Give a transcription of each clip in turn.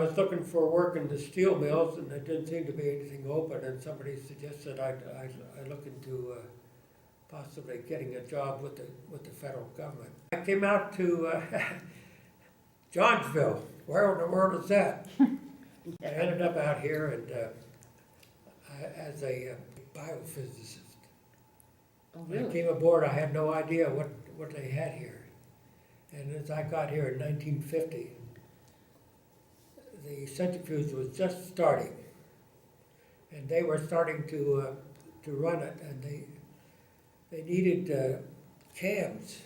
I was looking for work in the steel mills, and there didn't seem to be anything open, and somebody suggested I look into possibly getting a job with the federal government. I came out to Johnsville. Where in the world is that? I ended up out here and as a biophysicist. Oh, When I really? came aboard, I had no idea what they had here. And as I got here in 1950, the centrifuge was just starting. And they were starting to run it, and they needed cams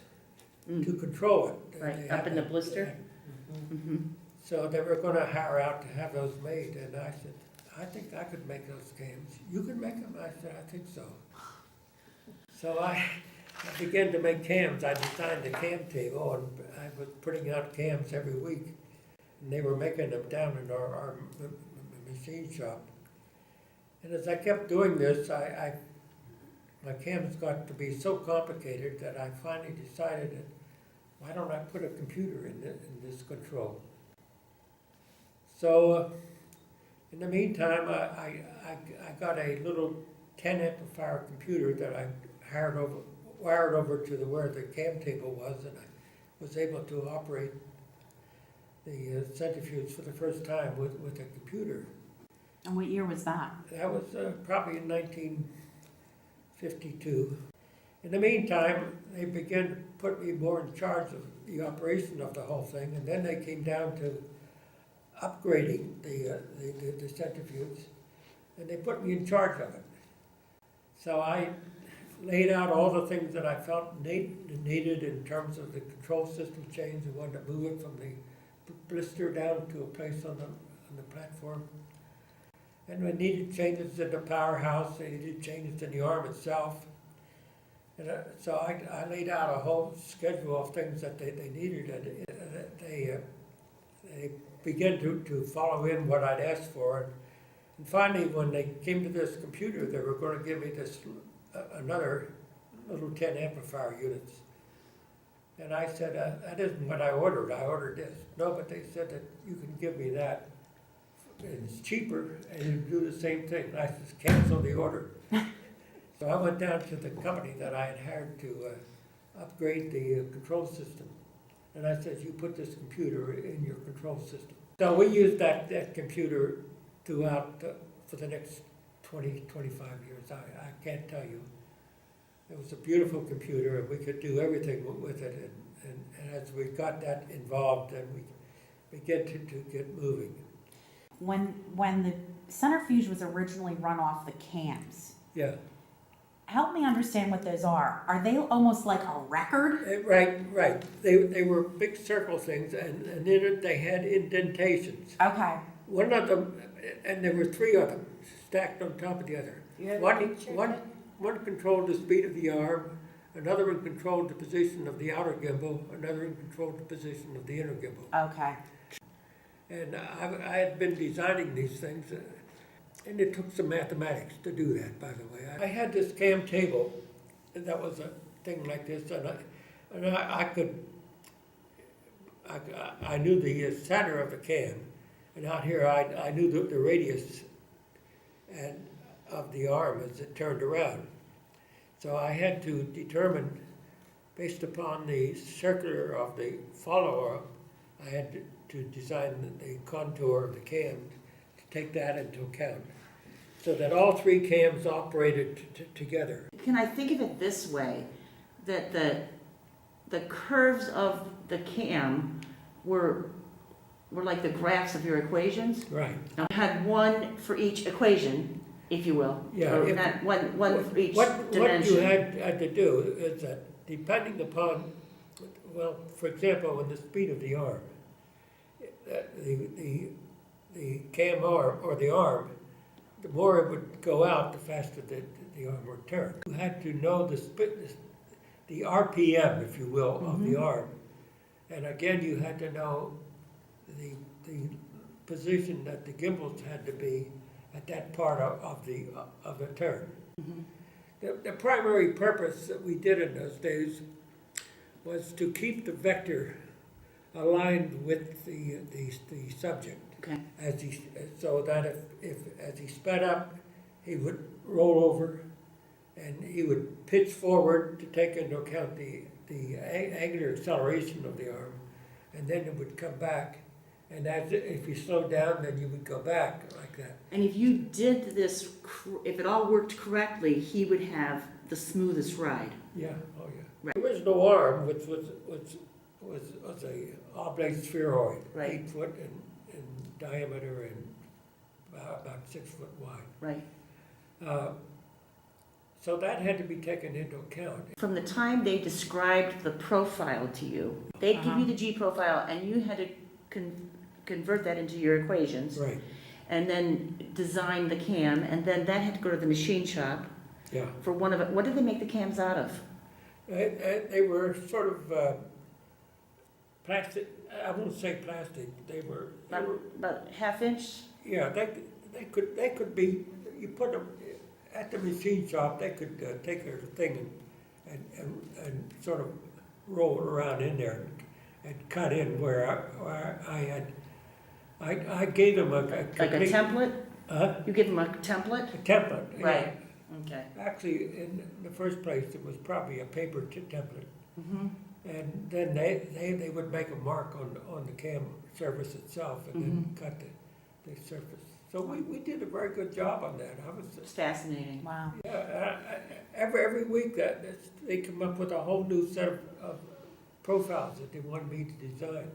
to control it. Right, They up had in the that- blister? Mm-hmm. So they were gonna hire out to have those made, and I said, I think I could make those cams. You can make them? I said, I think so. So I began to make cams. I designed the cam table, and I was putting out cams every week. And they were making them down in our machine shop. And as I kept doing this, my cams got to be so complicated that I finally decided that, why don't I put a computer in this control? So in the meantime, I got a little 10 amplifier computer that I wired over to where the cam table was, and I was able to operate the centrifuge for the first time with a computer. And what year was that? That was probably in 1952. In the meantime, they began to put me more in charge of the operation of the whole thing, and then they came down to upgrading the centrifuge, and they put me in charge of it. So I laid out all the things that I felt needed in terms of the control system change. I wanted to move it from the blister down to a place on the platform. And we needed changes in the powerhouse, they needed changes in the arm itself. And so I laid out a whole schedule of things that they needed, and they began to follow in what I'd asked for. And finally, when they came to this computer, they were going to give me this another little 10 amplifier units. And I said, that isn't what I ordered this. No, but they said that you can give me that. It's cheaper, and you do the same thing. I just cancel the order. So I went down to the company that I had hired to upgrade the control system. And I said, you put this computer in your control system. So we used that computer throughout for the next 20, 25 years. I can't tell you. It was a beautiful computer, and we could do everything with it. And as we got that involved, then we began to get moving. When the centrifuge was originally run off the cams, Yeah. help me understand what those are. Are they almost like a record? Right. They were big circle things, and in it they had indentations. Okay. One of them, and there were three of them stacked on top of the other. You have a One picture? one controlled the speed of the arm, another one controlled the position of the outer gimbal, another one controlled the position of the inner gimbal. Okay. And I had been designing these things, and it took some mathematics to do that, by the way. I had this cam table that was a thing like this, and I knew the center of the cam, and out here I knew the radius and of the arm as it turned around. So I had to determine, based upon the circular of the follower, I had to design the contour of the cam to take that into account, so that all three cams operated together. Can I think of it this way, that the curves of the cam were like the graphs of your equations? Right. Now, you had one for each equation, if you will. Yeah, Or if- not one for each What dimension. you had to do is that, depending upon, well, for example, in the speed of the arm, the cam arm, or the arm, the more it would go out, the faster the arm would turn. You had to know the RPM, if you will, of the arm. And again, you had to know the position that the gimbals had to be at that part of the turn. The primary purpose that we did in those days was to keep the vector aligned with the subject. Okay. So that as he sped up, he would roll over and he would pitch forward to take into account the angular acceleration of the arm, and then it would come back. And if you slowed down, then you would go back like that. And if you did this, if it all worked correctly, he would have the smoothest ride. Yeah, oh yeah. Right. The original arm, which was a oblate spheroid, Right. 8 foot in diameter and about 6 foot wide. Right. So that had to be taken into account. From the time they described the profile to you, they'd give you the G profile and you had to convert that into your equations. Right. And then design the cam, and then that had to go to the machine shop Yeah. for one of it. What did they make the cams out of? They were sort of plastic. I won't say plastic. They were. About half inch? Yeah, they could be. You put them at the machine shop. They could take their thing and sort of roll it around in there and cut in where I had. I gave them a Like a template? You give them a template? A template. Yeah. Right. Okay. Actually, in the first place, it was probably a paper template. Mm-hmm. And then they would make a mark on the cam surface itself and then cut the surface. So we did a very good job on that. It's fascinating. Wow. Yeah, every week they come up with a whole new set of profiles that they wanted me to design.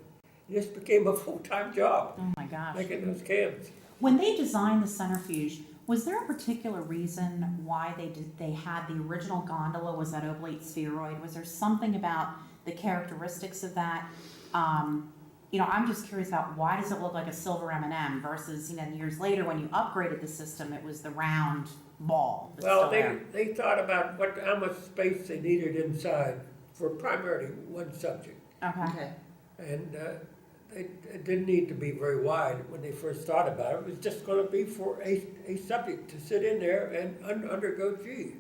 This became a full-time job, Oh my gosh. making those cams. When they designed the centrifuge, was there a particular reason why they had the original gondola was that oblate spheroid? Was there something about the characteristics of that? I'm just curious about why does it look like a silver M&M versus, years later when you upgraded the system, it was the round ball. That's Well, still there. they thought about how much space they needed inside for primarily one subject. Okay. And it didn't need to be very wide when they first thought about it. It was just going to be for a subject to sit in there and undergo G.